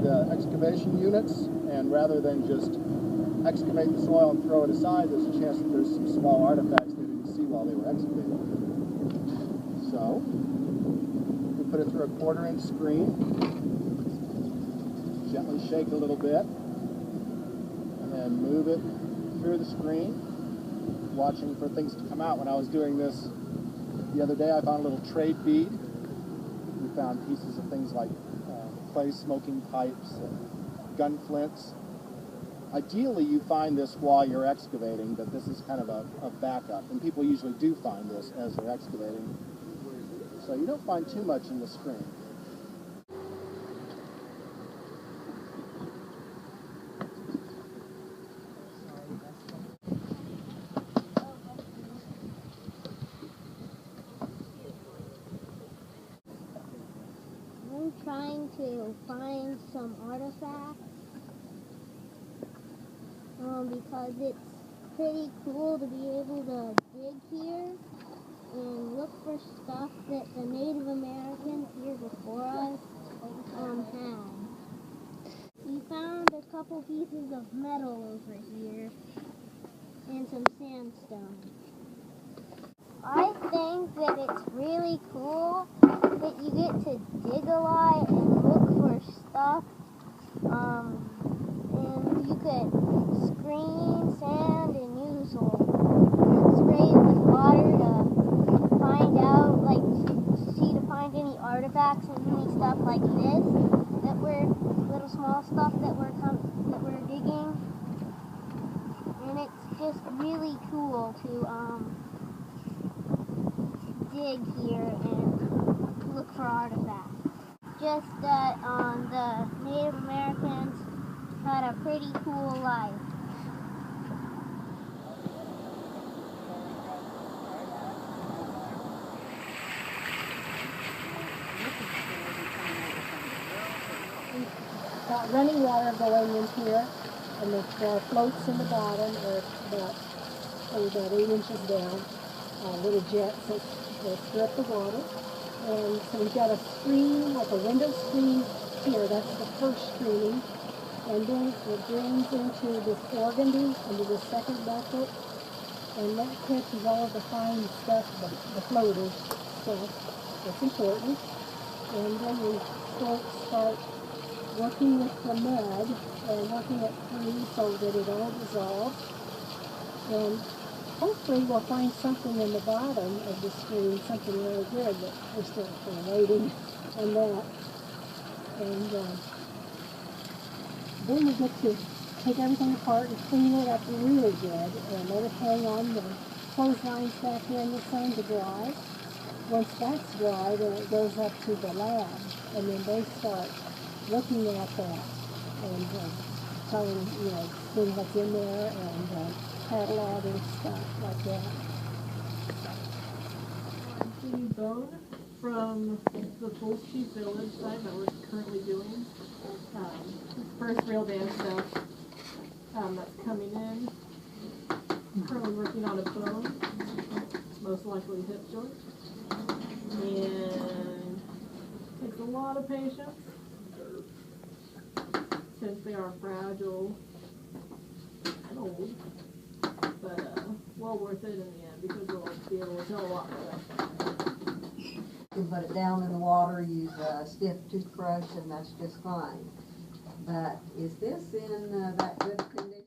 of the excavation units, and rather than just excavate the soil and throw it aside, there's a chance that there's some small artifacts they didn't see while they were excavating. So, we put it through a 1/4-inch screen, gently shake a little bit, and then move it through the screen, watching for things to come out. When I was doing this the other day, I found a little trade bead. We found pieces of things like clay smoking pipes and gun flints. Ideally, you find this while you're excavating, but this is kind of a backup, and people usually do find this as they're excavating. So you don't find too much in the screen. I'm trying to find some artifacts because it's pretty cool to be able to dig here and look for stuff that the Native Americans here before us had. We found a couple pieces of metal over here and some sandstone. I think that it's really cool that you get to dig a lot and look for stuff. And you could screen sand and use spray it with water to find out, to find any artifacts and any stuff like this that were little small stuff that we're digging. And it's just really cool to dig here and look for artifacts. Just that the Native Americans had a pretty cool life. We've got running water going in here, and the floats in the bottom are about 8 inches down. Little jets that stir the water. And so we've got a screen, like a window screen here. That's the first screening. And then it drains into this organdy, into the second bucket. And that catches all of the fine stuff, the floaters stuff. That's important. And then we start working with the mud and working it through so that it all dissolves. And hopefully we'll find something in the bottom of the screen, something really good, but we're still waiting on that. And then we get to take everything apart and clean it up really good and let it hang on the clotheslines back here in the sun to dry. Once that's dry, then it goes up to the lab, and then they start looking at that and telling, seeing what's in there and cataloging stuff like that. The bone from the Falls Chief Village site that we're currently doing. First real dance stuff that's coming in. Currently working on a bone, most likely hip joint. And takes a lot of patience since they are fragile and old. But well worth it in the end because we'll be able to tell a lot more. You can put it down in the water, use a stiff toothbrush, and that's just fine. But is this in that good condition?